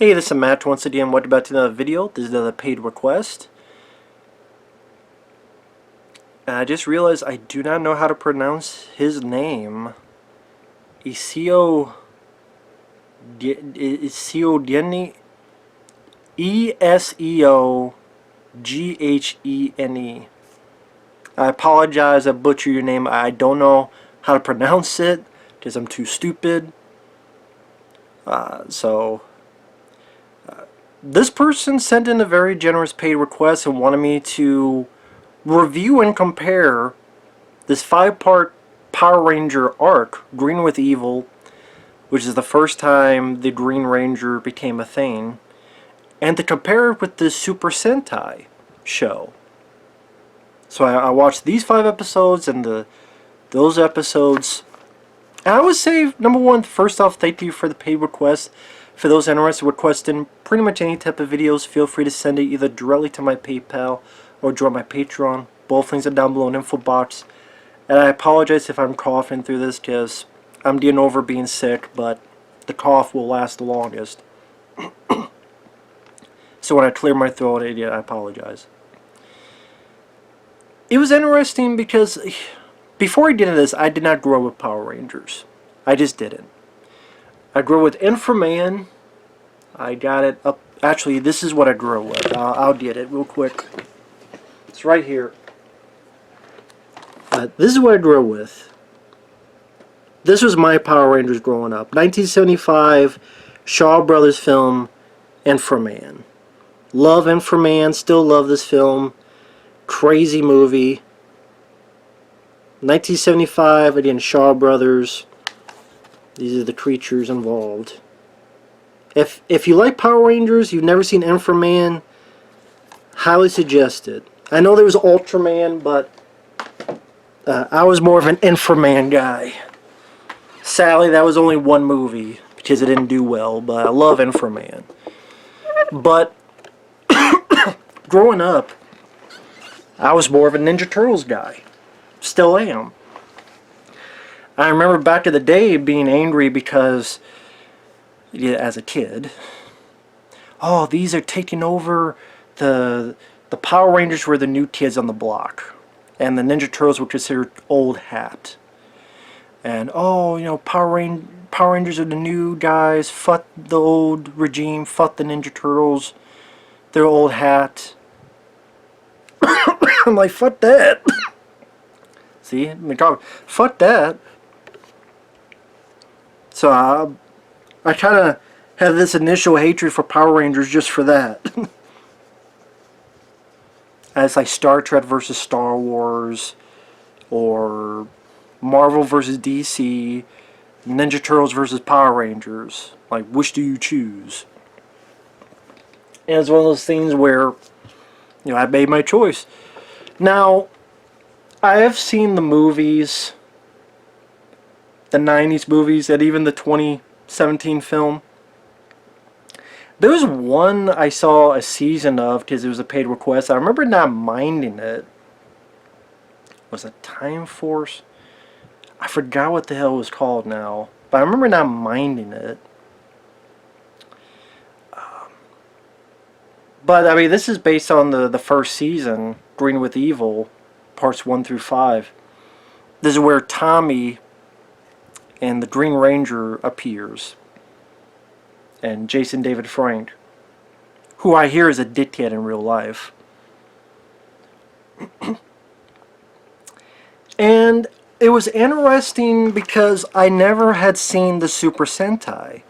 Hey, this is Matt once again. Welcome back to another video. This is another paid request. And I just realized I do not know how to pronounce his name. Eseoghene. Eseoghene. I apologize, I butchered your name. I don't know how to pronounce it because I'm too stupid. This person sent in a very generous paid request and wanted me to review and compare this 5-part Power Ranger arc, Green with Evil, which is the first time the Green Ranger became a thing, and to compare it with the Super Sentai show. So I watched these 5 episodes and those episodes. And I would say, number one, first off, thank you for the paid request. For those interested in requesting pretty much any type of videos, feel free to send it either directly to my PayPal or join my Patreon. Both links are down below in the info box. And I apologize if I'm coughing through this because I'm getting over being sick, but the cough will last the longest. So when I clear my throat, I apologize. It was interesting because before I did this, I did not grow up with Power Rangers. I just didn't. I grew up with Inframan. I got it up. Actually, this is what I grew up with. I'll get it real quick. It's right here. This is what I grew up with. This was my Power Rangers growing up. 1975, Shaw Brothers film, Inframan. Love Inframan. Still love this film. Crazy movie. 1975, again, Shaw Brothers. These are the creatures involved. If you like Power Rangers, you've never seen Inframan, highly suggested. I know there was Ultraman, but I was more of an Inframan guy. Sadly, that was only one movie because it didn't do well, but I love Inframan. But growing up, I was more of a Ninja Turtles guy. Still am. I remember back in the day being angry because, as a kid, oh, these are taking over, the Power Rangers were the new kids on the block, and the Ninja Turtles were considered old hat. And, oh, you know, Power Rangers are the new guys, fuck the old regime, fuck the Ninja Turtles, they're old hat. I'm like, fuck that. See, fuck that. So I kind of had this initial hatred for Power Rangers just for that. And it's like Star Trek versus Star Wars, or Marvel versus DC, Ninja Turtles versus Power Rangers. Like, which do you choose? And it's one of those things where, you know, I made my choice. Now, I have seen the movies, the 90s movies, and even the 2017 film. There was one I saw a season of because it was a paid request. I remember not minding it. Was it Time Force? I forgot what the hell it was called now, but I remember not minding it. But I mean, this is based on the first season, Green with Evil, parts 1 through 5. This is where Tommy and the Green Ranger appears, and Jason David Frank, who I hear is a dickhead in real life. And it was interesting because I never had seen the Super Sentai.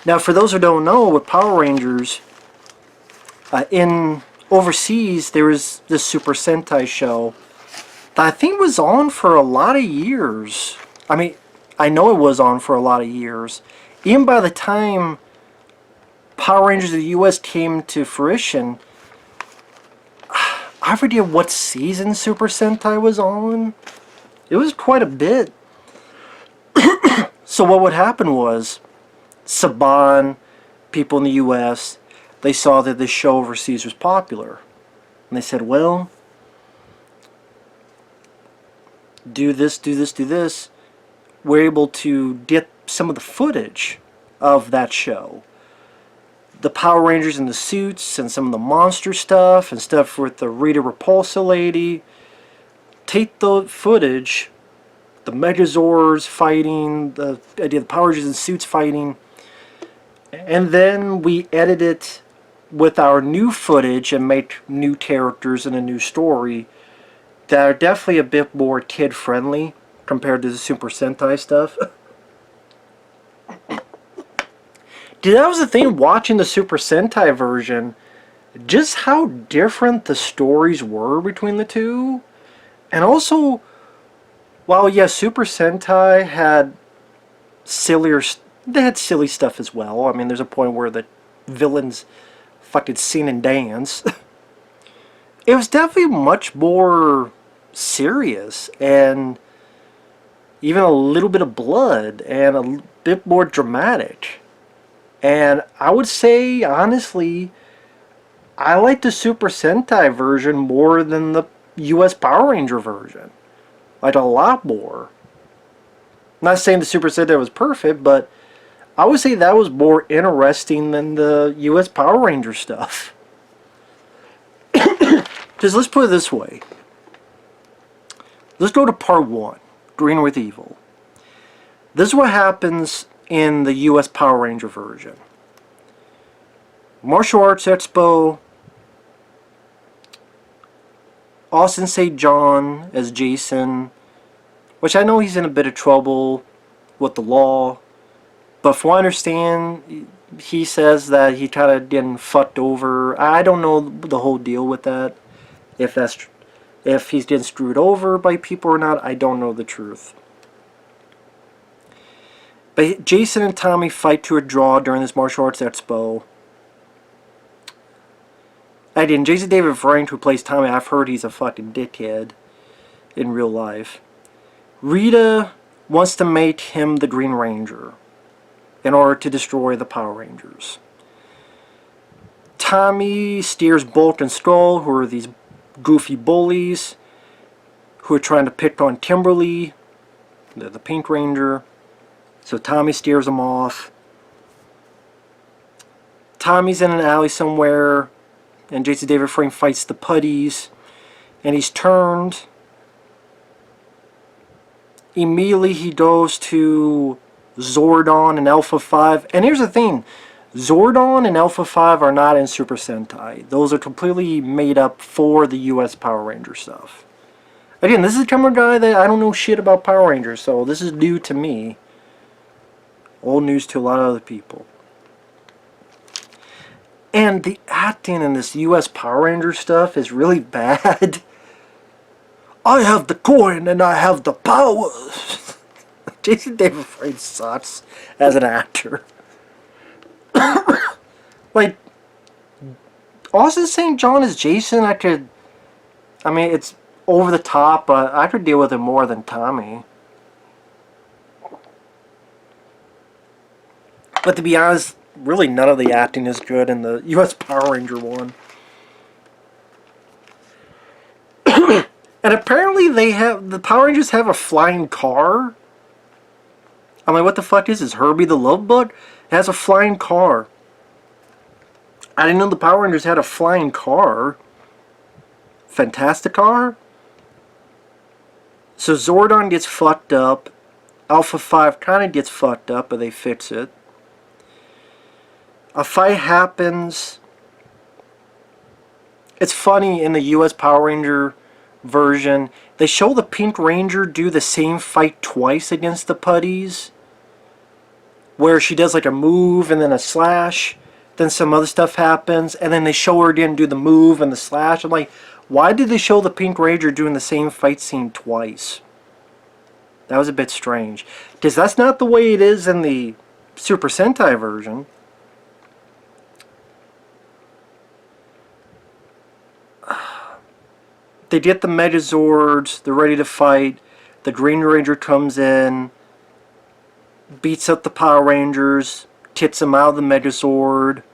Now, for those who don't know, with Power Rangers, in overseas there was this Super Sentai show that I think was on for a lot of years. I mean, I know it was on for a lot of years. Even by the time Power Rangers of the US came to fruition, I forget what season Super Sentai was on. It was quite a bit. So what would happen was, Saban, people in the US, they saw that this show overseas was popular. And they said, well, do this, do this, do this. We're able to get some of the footage of that show. the Power Rangers in the suits and some of the monster stuff and stuff with the Rita Repulsa lady. Take the footage, the Megazords fighting, the idea of the Power Rangers in suits fighting, and then we edit it with our new footage and make new characters and a new story that are definitely a bit more kid-friendly compared to the Super Sentai stuff. Dude, that was the thing watching the Super Sentai version, just how different the stories were between the two. And also, while yes, Super Sentai had they had silly stuff as well. I mean, there's a point where the villains fucking sing and dance. It was definitely much more serious and even a little bit of blood and a bit more dramatic. And I would say, honestly, I like the Super Sentai version more than the US Power Ranger version. Like, a lot more. I'm not saying the Super Sentai was perfect, but I would say that was more interesting than the US Power Ranger stuff. Because let's put it this way. Let's go to part 1, Green with Evil. This is what happens in the US Power Ranger version. Martial Arts Expo, Austin St. John as Jason, which I know he's in a bit of trouble with the law, but from what I understand, he says that he kind of getting fucked over. I don't know the whole deal with that. If he's getting screwed over by people or not, I don't know the truth. But Jason and Tommy fight to a draw during this martial arts expo. And Jason David Frank, who plays Tommy, I've heard he's a fucking dickhead in real life. Rita wants to make him the Green Ranger in order to destroy the Power Rangers. Tommy steers Bolt and Skull, who are these goofy bullies who are trying to pick on Kimberly, the Pink Ranger. So Tommy steers them off. Tommy's in an alley somewhere, and Jason David Frank fights the putties, and he's turned. Immediately he goes to Zordon and Alpha 5. And here's the thing, Zordon and Alpha 5 are not in Super Sentai. Those are completely made up for the US Power Ranger stuff. Again, this is a camera guy that I don't know shit about Power Rangers, so this is new to me. Old news to a lot of other people. And the acting in this US Power Ranger stuff is really bad. I have the coin and I have the power. Jason David Frank sucks as an actor. Like, Austin St. John as Jason, I mean, it's over the top, but I could deal with it more than Tommy. But to be honest, really none of the acting is good in the US Power Ranger one. And apparently the Power Rangers have a flying car. I'm like, what the fuck is this? Herbie the Love Bug? It has a flying car. I didn't know the Power Rangers had a flying car. Fantastic car? So Zordon gets fucked up. Alpha 5 kind of gets fucked up, but they fix it. A fight happens. It's funny, in the US Power Ranger version, they show the Pink Ranger do the same fight twice against the putties, where she does like a move and then a slash, then some other stuff happens, and then they show her again do the move and the slash. I'm like, why did they show the Pink Ranger doing the same fight scene twice? That was a bit strange, because that's not the way it is in the Super Sentai version. They get the Megazords, they're ready to fight, the Green Ranger comes in, beats up the Power Rangers, kicks them out of the Megazord.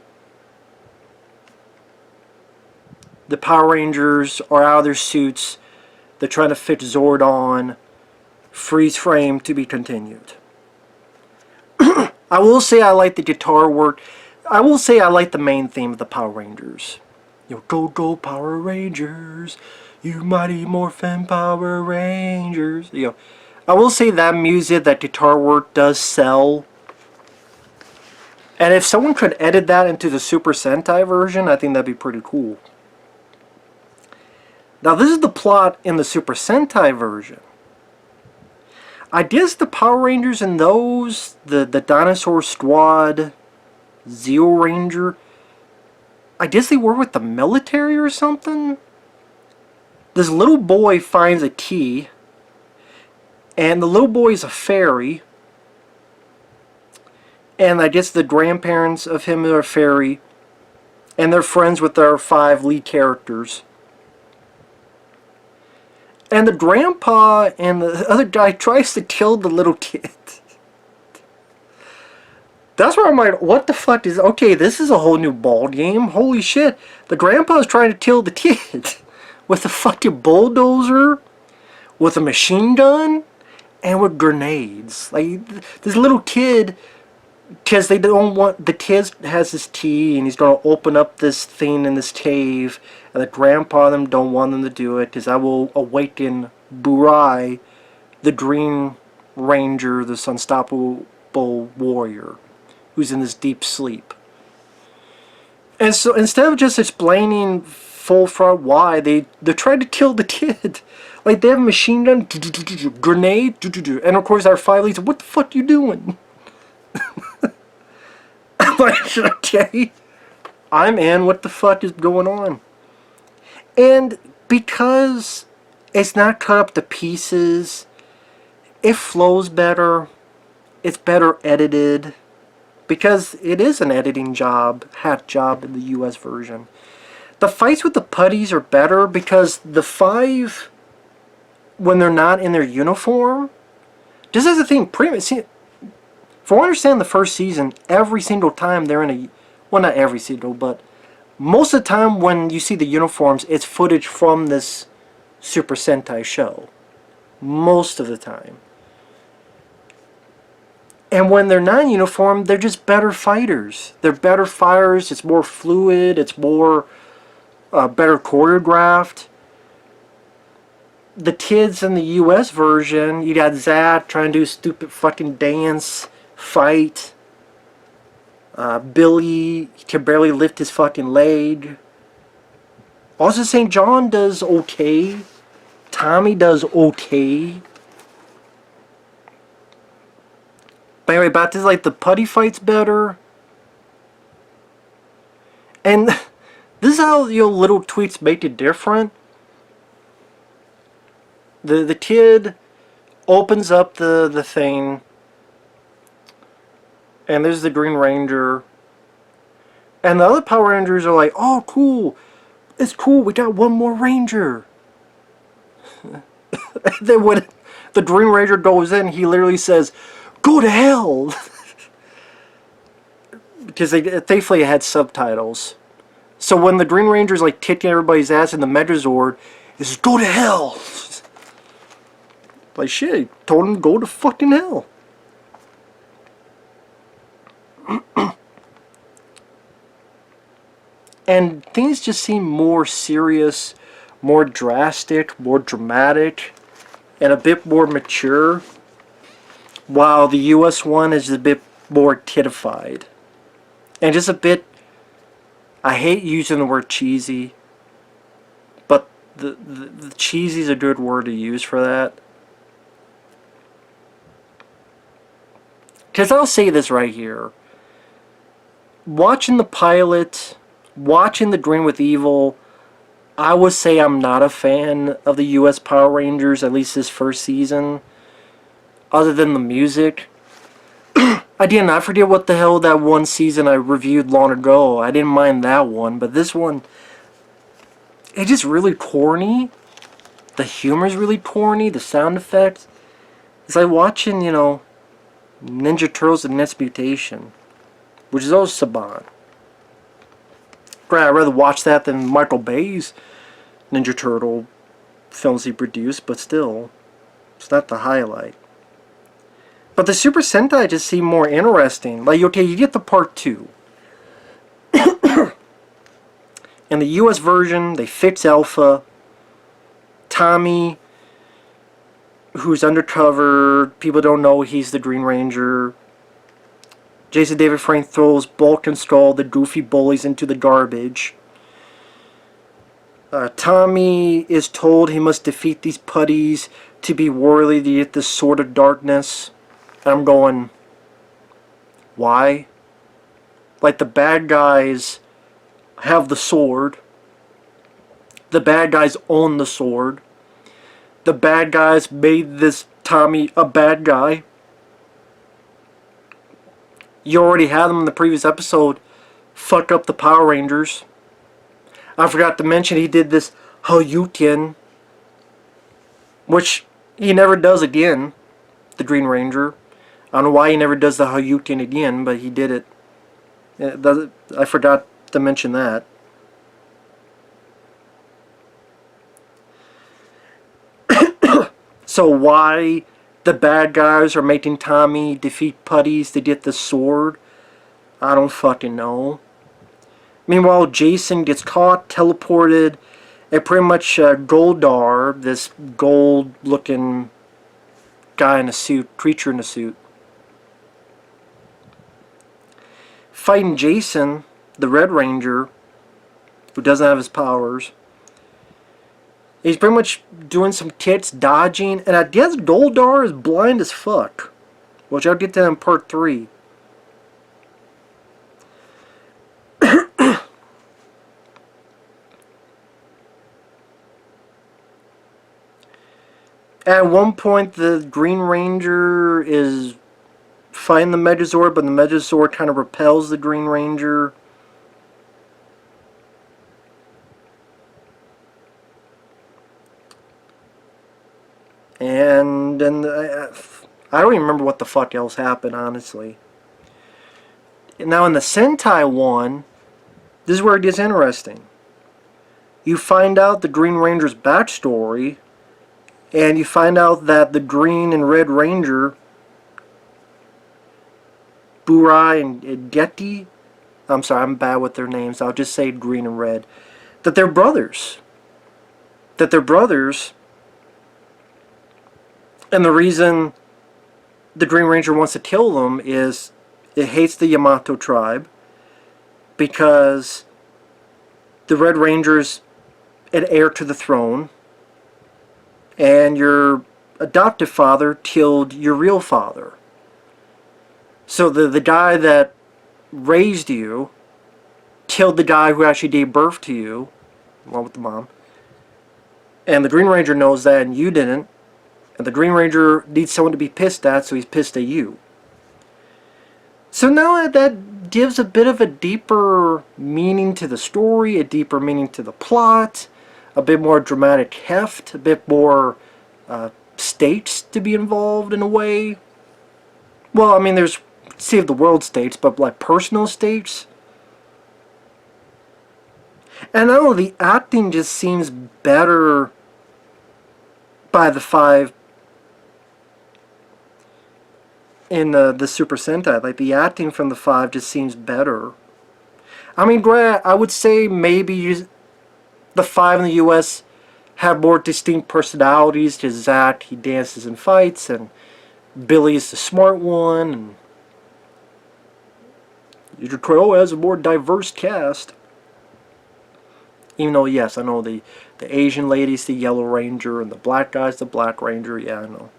The Power Rangers are out of their suits, they're trying to fix Zordon, freeze frame to be continued. I will say I like the guitar work. I will say I like the main theme of the Power Rangers. Go Power Rangers, you mighty morphin Power Rangers. I will say that music, that guitar work does sell. And if someone could edit that into the Super Sentai version, I think that'd be pretty cool. Now this is the plot in the Super Sentai version. I guess the Power Rangers in those, the Dinosaur Squad, Zeo Ranger, I guess they were with the military or something? This little boy finds a key, and the little boy is a fairy, and I guess the grandparents of him are a fairy, and they're friends with our 5 lead characters. And the grandpa and the other guy tries to kill the little kid. That's where I'm like, what the fuck is... Okay, this is a whole new ball game. Holy shit. The grandpa is trying to kill the kid. With a fucking bulldozer. With a machine gun. And with grenades. Like, this little kid... Because they don't want... The kid has his key and he's going to open up this thing in this cave. And the grandpa and them don't want them to do it. Because that will awaken Burai, the Green Ranger, this unstoppable warrior, who's in this deep sleep. And so instead of just explaining full front why, they're trying to kill the kid. Like, they have a machine gun, grenade, and of course our 5 leads, what the fuck you doing? I'm like, okay, I'm in, what the fuck is going on? And because it's not cut up to pieces, it flows better, it's better edited, because it is an editing job, hack job in the US version. The fights with the putties are better because the 5, when they're not in their uniform, just as a thing, from what I understand the first season, every single time they're in a, well, not every single, but most of the time when you see the uniforms, it's footage from this Super Sentai show. Most of the time. And when they're not in uniform, they're just better fighters. They're better fighters, it's more fluid, it's more better choreographed. The kids in the US version, you got Zach trying to do a stupid fucking dance, fight. Billy can barely lift his fucking leg. Also St. John does okay. Tommy does okay. But anyway, back to like the putty fights better. And this is how little tweaks make it different. The kid opens up the thing, and there's the Green Ranger, and the other Power Rangers are like, oh cool, it's cool, we got one more Ranger. And then when the Green Ranger goes in, he literally says, go to hell. Because thankfully it had subtitles. So when the Green Ranger's like kicking everybody's ass in the Megazord, he says, go to hell. Like shit, he told him to go to fucking hell. And things just seem more serious, more drastic, more dramatic, and a bit more mature. While the US one is a bit more kidified. And just a bit, I hate using the word cheesy, but the cheesy is a good word to use for that. Because I'll say this right here. Watching the pilot, watching The Green with Evil, I would say I'm not a fan of the US Power Rangers, at least this first season. Other than the music. I forget what the hell that one season I reviewed long ago. I didn't mind that one, but this one, it's just really corny. The humor's really corny, the sound effects. It's like watching, Ninja Turtles and Next Mutation, which is also Saban. I'd rather watch that than Michael Bay's Ninja Turtle films he produced, but still, it's not the highlight. But the Super Sentai just seem more interesting. Like, okay, you get the part 2. In the US version, they fix Alpha. Tommy, who's undercover, people don't know he's the Green Ranger. Jason David Frank throws Bulk and Skull, the goofy bullies, into the garbage. Tommy is told he must defeat these putties to be worthy to get the Sword of Darkness. And I'm going, why? Like, the bad guys have the sword. The bad guys own the sword. The bad guys made this Tommy a bad guy. You already had them in the previous episode fuck up the Power Rangers. I forgot to mention he did this Hayukin, which he never does again, the Green Ranger. I don't know why he never does the Hayukin again, but he did it. I forgot to mention that. So why the bad guys are making Tommy defeat putties to get the sword, I don't fucking know. Meanwhile, Jason gets caught, teleported, and pretty much Goldar, this gold-looking guy in a suit, creature in a suit, fighting Jason, the Red Ranger, who doesn't have his powers. He's pretty much doing some kicks, dodging, and I guess Goldar is blind as fuck, which I'll get to in part 3. At one point, the Green Ranger is fighting the Megazord, but the Megazord kind of repels the Green Ranger. And then I don't even remember what the fuck else happened, honestly. Now in the Sentai one, this is where it gets interesting. You find out the Green Ranger's backstory, and you find out that the Green and Red Ranger, Burai and Getty, I'm sorry, I'm bad with their names, I'll just say Green and Red, that they're brothers. That they're brothers. And the reason the Green Ranger wants to kill them is it hates the Yamato tribe because the Red Ranger's an heir to the throne and your adoptive father killed your real father. So the guy that raised you killed the guy who actually gave birth to you, along with the mom. And the Green Ranger knows that and you didn't. And the Green Ranger needs someone to be pissed at, so he's pissed at you. So now that gives a bit of a deeper meaning to the story, a deeper meaning to the plot, a bit more dramatic heft, a bit more states to be involved in a way. Well, I mean, there's Save the World states, but like personal states. And I don't know, the acting just seems better by the 5 in the Super Sentai. Like, the acting from the 5 just seems better. I mean, I would say maybe the 5 in the US have more distinct personalities, because Zach, he dances and fights, and Billy is the smart one, and Major Crow has a more diverse cast. Even though, yes, I know the Asian lady's the Yellow Ranger, and the black guy's the Black Ranger, yeah, I know.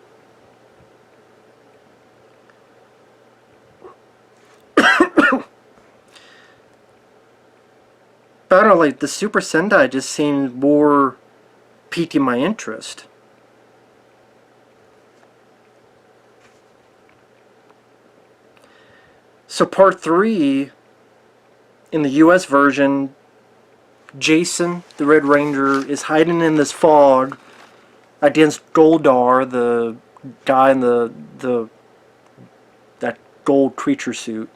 But I don't know, like, the Super Sentai just seemed more piquing my interest. So part 3, in the US version, Jason, the Red Ranger, is hiding in this fog against Goldar, the guy in that gold creature suit.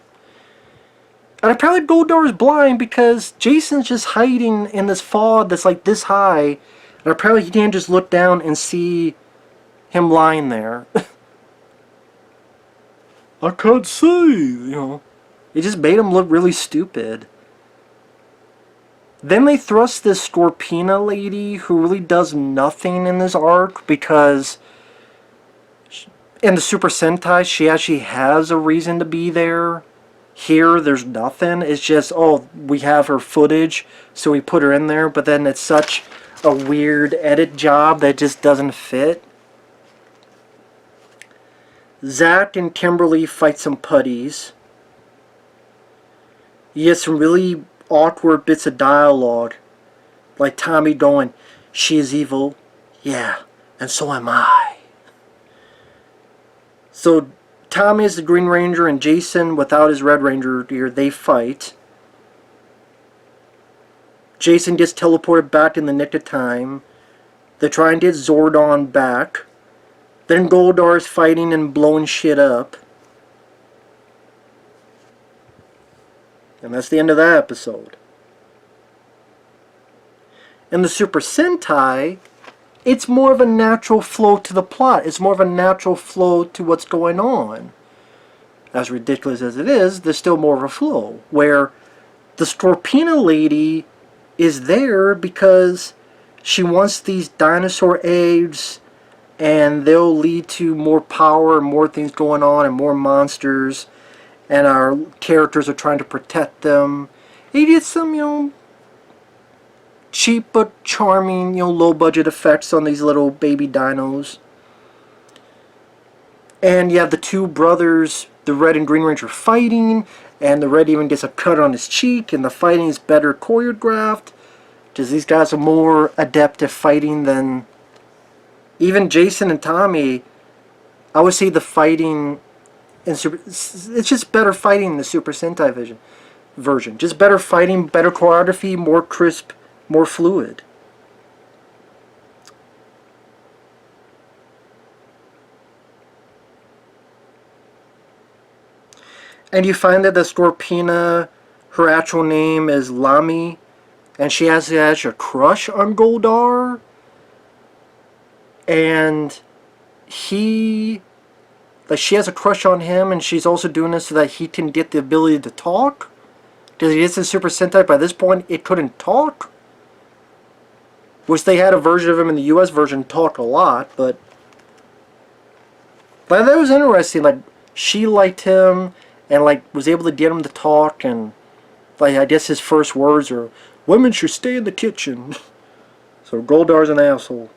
And apparently Goldar is blind because Jason's just hiding in this fog that's like this high, and apparently he can't just look down and see him lying there. I can't see, you know. It just made him look really stupid. Then they thrust this Scorpina lady who really does nothing in this arc because in the Super Sentai she actually has a reason to be there. Here there's nothing. It's just, oh, we have her footage, so we put her in there, but then it's such a weird edit job that just doesn't fit. Zach and Kimberly fight some putties. You get some really awkward bits of dialogue, like Tommy going, "She is evil, yeah, and so am I." So Tommy is the Green Ranger and Jason, without his Red Ranger gear, they fight. Jason gets teleported back in the nick of time. They try and get Zordon back. Then Goldar is fighting and blowing shit up. And that's the end of that episode. In the Super Sentai, it's more of a natural flow to the plot. It's more of a natural flow to what's going on. As ridiculous as it is, there's still more of a flow. Where the Scorpina lady is there because she wants these dinosaur eggs, and they'll lead to more power and more things going on and more monsters. And our characters are trying to protect them. You get some, cheap but charming, low budget effects on these little baby dinos. And you have the two brothers, the Red and Green Ranger, fighting, and the Red even gets a cut on his cheek, and the fighting is better choreographed, because these guys are more adept at fighting than even Jason and Tommy. I would say the fighting it's just better fighting in the Super Sentai version. Just better fighting, better choreography, more crisp, more fluid. And you find that the Scorpina, her actual name is Lami, and she has a crush on Goldar. And she has a crush on him, and she's also doing this so that he can get the ability to talk. Because he is in Super Sentai, by this point, it couldn't talk. Which they had a version of him in the US version talk a lot, but that was interesting. Like, she liked him, and was able to get him to talk, and I guess his first words are, "Women should stay in the kitchen." So Goldar's an asshole.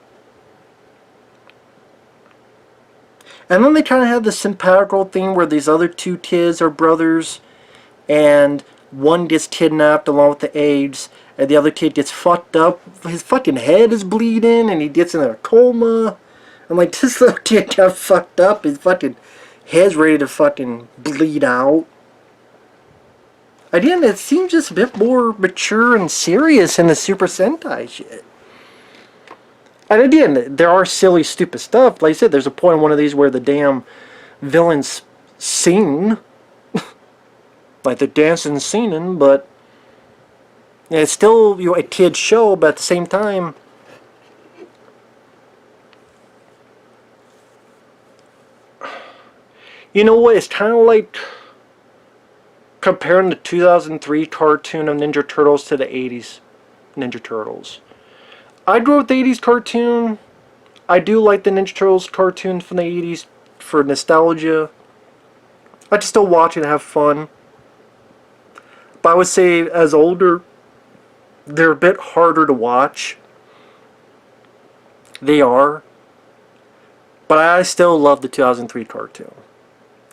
And then they kind of have the simpatico thing where these other two kids are brothers, and one gets kidnapped along with the AIDS, and the other kid gets fucked up. His fucking head is bleeding, and he gets in a coma. I'm like, this little kid got fucked up. His fucking head's ready to fucking bleed out. Again, it seems just a bit more mature and serious in the Super Sentai shit. And again, there are silly, stupid stuff. Like I said, there's a point in one of these where the damn villains sing. Like they're dancing and singing, but it's still a kid's show, but at the same time, you know what, it's kind of like comparing the 2003 cartoon of Ninja Turtles to the 80s Ninja Turtles. I grew up with the 80s cartoon. I do like the Ninja Turtles cartoon from the 80s for nostalgia. I just still watch it and have fun. But I would say, as older, they're a bit harder to watch. They are. But I still love the 2003 cartoon.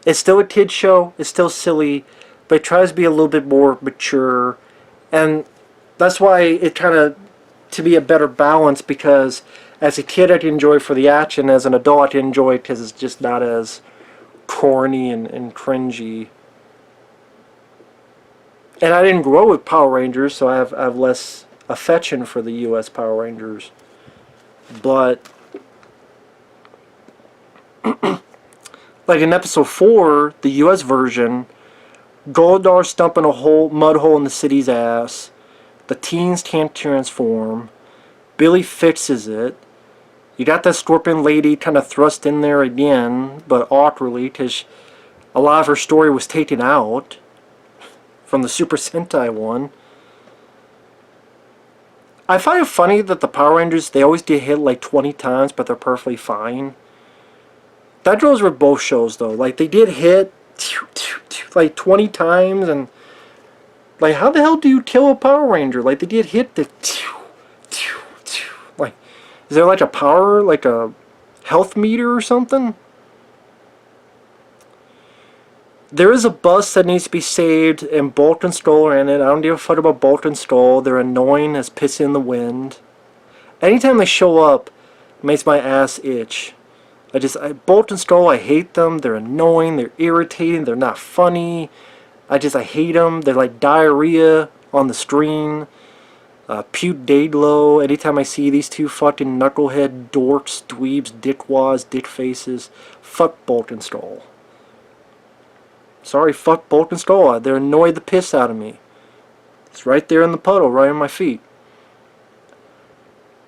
It's still a kid's show. It's still silly. But it tries to be a little bit more mature. And that's why it kind of, to be a better balance, because as a kid I can enjoy it for the action, as an adult I can enjoy it because it's just not as corny and cringy. And I didn't grow with Power Rangers, so I have less affection for the US Power Rangers. But like in episode 4, the US version, Goldar stumping a mud hole in the city's ass. The teens can't transform. Billy fixes it. You got that Scorpion lady kind of thrust in there again, but awkwardly, because a lot of her story was taken out from the Super Sentai one. I find it funny that the Power Rangers, they always get hit like 20 times, but they're perfectly fine. That goes with both shows, though. Like, they did hit like 20 times, and like, how the hell do you kill a Power Ranger? Like, they did hit the like, is there like a power, like a health meter or something? There is a bus that needs to be saved, and Bolt and Skull are in it. I don't give a fuck about Bolt and Skull. They're annoying as piss in the wind. Anytime they show up, it makes my ass itch. Bolt and Skull, I hate them. They're annoying. They're irritating. They're not funny. I hate them. They're like diarrhea on the screen. Puke Daedalo. Anytime I see these two fucking knucklehead dorks, dweebs, dickwads, dick faces, fuck Bolt and Skull. Sorry, fuck Bolt and Skull. They're annoyed the piss out of me. It's right there in the puddle, right on my feet.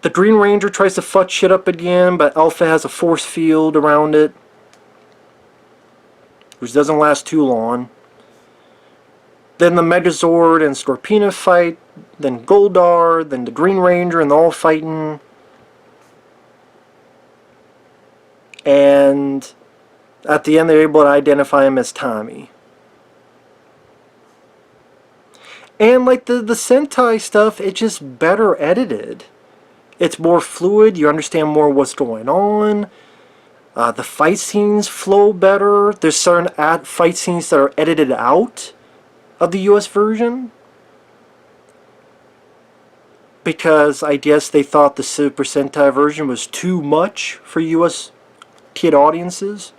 The Green Ranger tries to fuck shit up again, but Alpha has a force field around it, which doesn't last too long. Then the Megazord and Scorpina fight, then Goldar, then the Green Ranger, and they're all fighting. And at the end, they're able to identify him as Tommy. And like the Sentai stuff, it's just better edited. It's more fluid. You understand more what's going on. The fight scenes flow better. There's certain fight scenes that are edited out of the US version, because I guess they thought the Super Sentai version was too much for US kid audiences.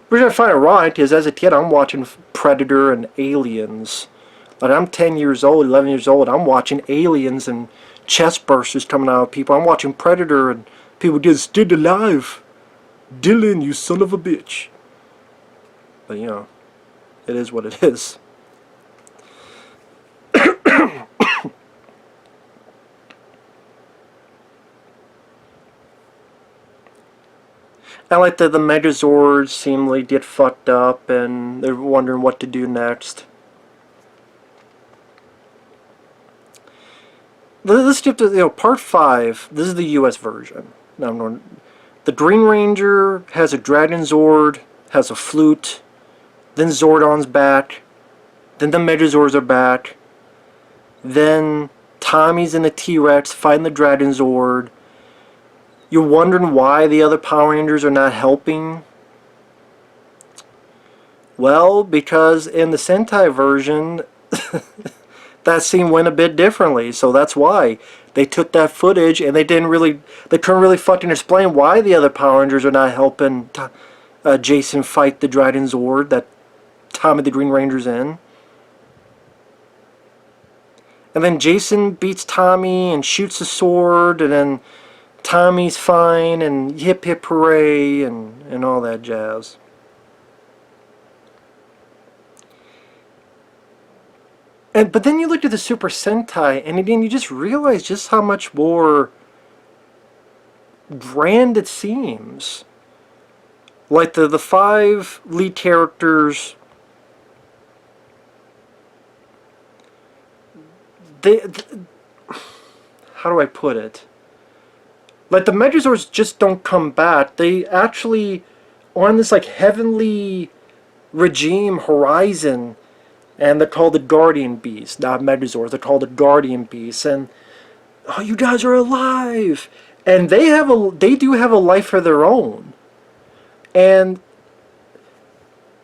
Which I find ironic, because as a kid I'm watching Predator and Aliens. Like, I'm 10 years old, 11 years old, I'm watching Aliens and chest bursters coming out of people. I'm watching Predator and people get still alive. Dylan, you son of a bitch. But you know, it is what it is. And like the Megazords seemingly get fucked up and they're wondering what to do next. Let's skip to part 5. This is the US version. Now, the Green Ranger has a Dragon Zord, has a flute, then Zordon's back, then the Megazords are back, then Tommy's in the T-Rex fighting the Dragon Zord. You're wondering why the other Power Rangers are not helping? Well, because in the Sentai version, that scene went a bit differently, so that's why. They took that footage and they couldn't really fucking explain why the other Power Rangers are not helping Jason fight the Dragon Zord that Tommy the Green Ranger's in. And then Jason beats Tommy and shoots a sword, and then Tommy's fine, and hip hip hooray, and all that jazz. But then you look at the Super Sentai, and again, you just realize just how much more grand it seems. Like the 5 lead characters, how do I put it? Like, the Megazords just don't come back. They actually are on this like heavenly regime horizon. And they're called the Guardian Beasts, not Megazords. They're called the Guardian Beasts, and oh, you guys are alive! And they do have a life of their own. And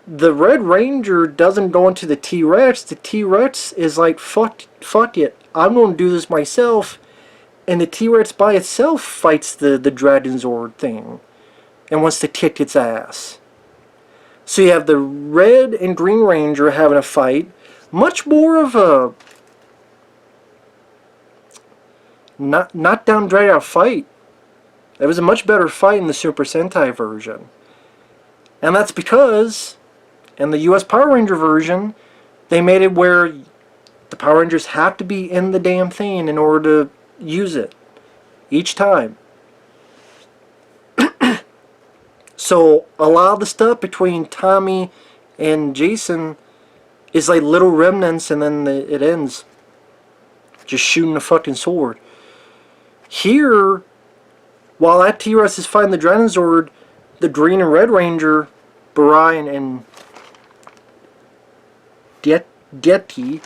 the Red Ranger doesn't go into the T-Rex. The T-Rex is like, fuck it, I'm going to do this myself. And the T-Rex by itself fights the Dragon Zord thing, and wants to kick its ass. So you have the Red and Green Ranger having a fight. Much more of a not down, drag out fight. It was a much better fight in the Super Sentai version. And that's because in the US Power Ranger version, they made it where the Power Rangers have to be in the damn thing in order to use it. Each time. So a lot of the stuff between Tommy and Jason is like little remnants, and then it ends just shooting a fucking sword. Here, while that T-Rex is fighting the Drenozord, the Green and Red Ranger, Barai and Getty,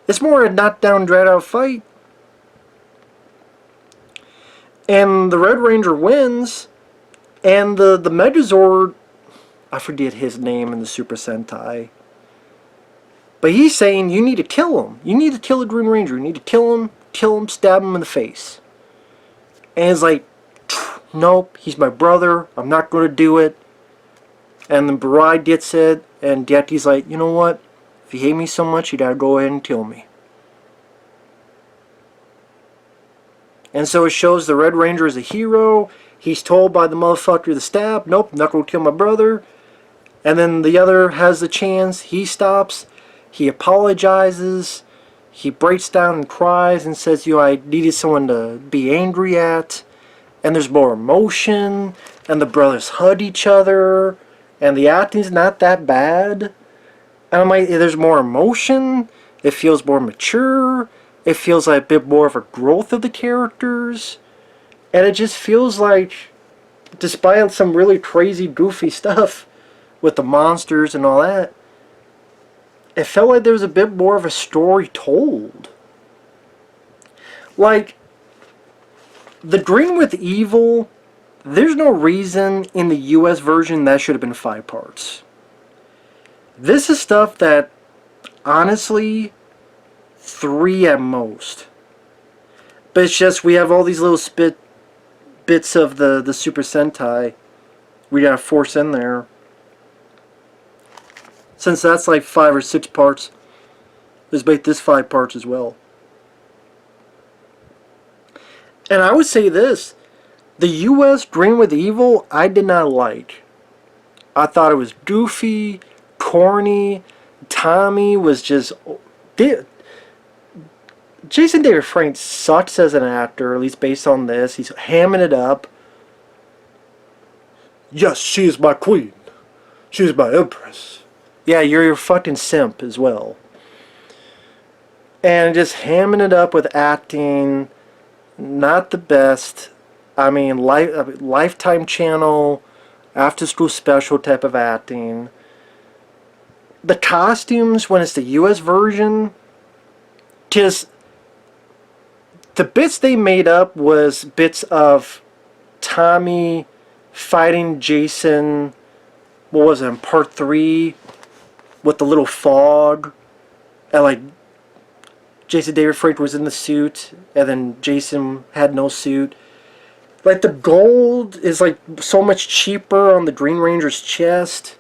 it's more a knockdown, drag-out fight. And the Red Ranger wins, and the Megazord, I forget his name in the Super Sentai, but he's saying you need to kill him. You need to kill the Green Ranger. You need to kill him, stab him in the face. And it's like, nope, he's my brother. I'm not going to do it. And then Barai gets it, and Getty's like, you know what? If you hate me so much, you gotta go ahead and kill me. And so it shows the Red Ranger is a hero. He's told by the motherfucker to stab. Nope, I'm not going to kill my brother. And then the other has the chance. He stops. He apologizes. He breaks down and cries and says, you know, I needed someone to be angry at. And there's more emotion. And the brothers hug each other. And the acting's not that bad. And I'm like, there's more emotion. It feels more mature. It feels like a bit more of a growth of the characters. And it just feels like, despite some really crazy, goofy stuff with the monsters and all that, it felt like there was a bit more of a story told. Like, the Green with Evil, there's no reason in the US version that should have been 5 parts. This is stuff that, honestly, 3 at most. But it's just, we have all these little bits of the Super Sentai we gotta force in there. Since that's like 5 or 6 parts, let's make this 5 parts as well. And I would say this, the US Green with Evil, I did not like. I thought it was goofy, corny. Tommy was just... Jason David Frank sucks as an actor, at least based on this. He's hamming it up. Yes, she is my queen. She is my empress. Yeah, you're your fucking simp as well. And just hamming it up with acting. Not the best. I mean, Lifetime Channel, after school special type of acting. The costumes, when it's the US version, just... the bits they made up was bits of Tommy fighting Jason, what was it, in part 3, with the little fog, and like, Jason David Frank was in the suit, and then Jason had no suit. Like, the gold is like so much cheaper on the Green Ranger's chest.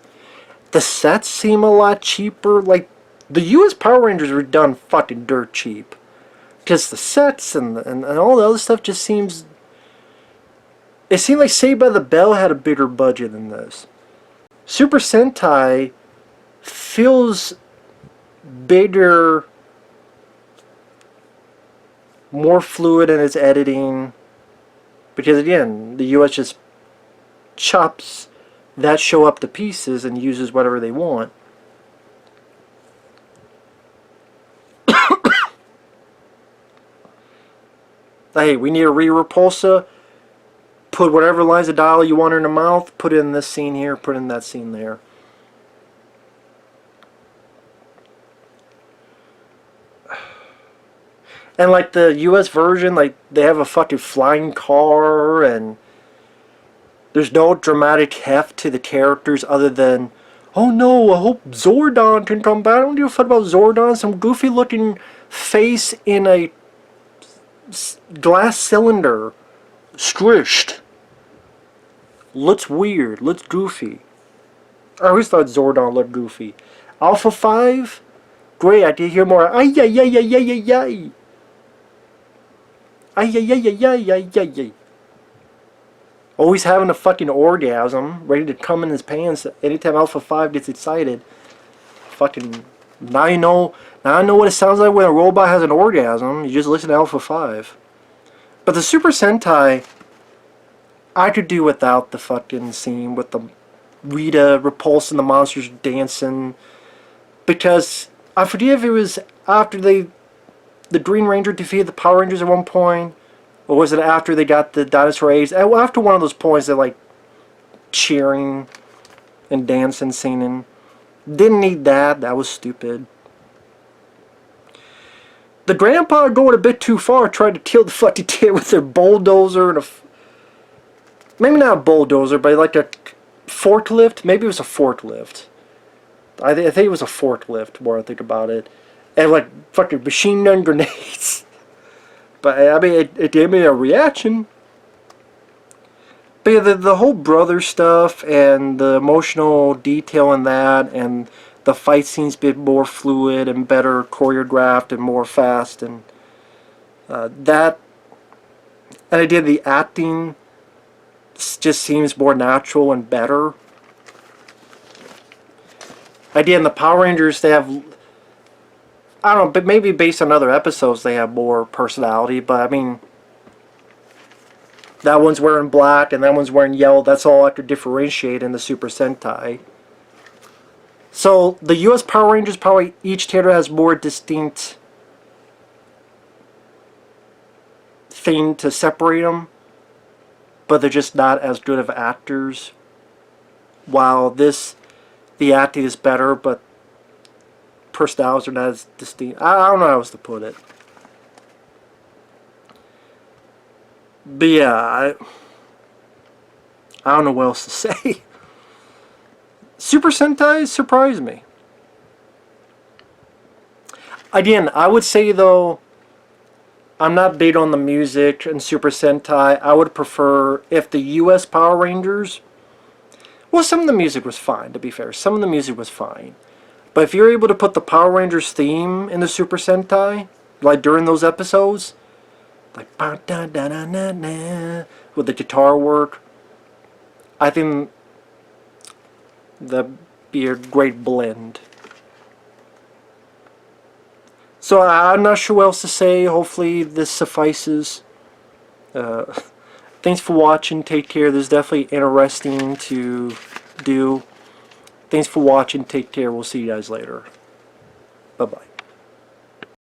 The sets seem a lot cheaper. Like, the US Power Rangers were done fucking dirt cheap. Because the sets and all the other stuff just seems... it seemed like Saved by the Bell had a bigger budget than this. Super Sentai feels bigger, more fluid in its editing. Because again, the US just chops that show up to pieces and uses whatever they want. Hey, we need a re-repulsa. Put whatever lines of dialogue you want in the mouth. Put it in this scene here. Put it in that scene there. And like the US version, like they have a fucking flying car, and there's no dramatic heft to the characters other than, oh no, I hope Zordon can come back. I don't give a fuck about Zordon. Some goofy looking face in a glass cylinder, squished. Looks weird, looks goofy. I always thought Zordon looked goofy. Alpha 5? Great, I did hear more. Ay, ay, ay, ay, ay, ay, ay. Ay, ay, ay, ay, ay, ay, ay, ay. Always having a fucking orgasm, ready to come in his pants anytime Alpha 5 gets excited. Fucking, now you know. Now I know what it sounds like when a robot has an orgasm. You just listen to Alpha 5. But the Super Sentai, I could do without the fucking scene with the Rita repulsing the monsters dancing. Because I forget if it was after they the Green Ranger defeated the Power Rangers at one point, or was it after they got the dinosaur eggs? After one of those points, they're like cheering and dancing, singing. Didn't need that. That was stupid. The grandpa going a bit too far, tried to kill the fucking kid with their bulldozer and maybe not a bulldozer, but like a forklift. Maybe it was a forklift. I think it was a forklift, more I think about it. And like fucking machine gun grenades. But I mean, it gave me a reaction. But yeah, the whole brother stuff and the emotional detail in that, and the fight scenes bit more fluid and better choreographed and more fast, and that, and I did the acting just seems more natural and better. Again, the Power Rangers, they have, I don't know, but maybe based on other episodes they have more personality, but I mean, that one's wearing black and that one's wearing yellow. That's all I could differentiate in the Super Sentai. So the US Power Rangers, probably each character has more distinct thing to separate them, but they're just not as good of actors. While this, the acting is better, but personalities are not as distinct. I don't know how else to put it. But yeah, I don't know what else to say. Super Sentai surprised me. Again, I would say though, I'm not big on the music in Super Sentai. I would prefer if the US Power Rangers, well, some of the music was fine, to be fair. Some of the music was fine. But if you're able to put the Power Rangers theme in the Super Sentai, like during those episodes, like with the guitar work, I think that'd be a great blend. So I'm not sure what else to say. Hopefully this suffices. Thanks for watching. Take care. This is definitely interesting to do. Thanks for watching. Take care. We'll see you guys later. Bye-bye.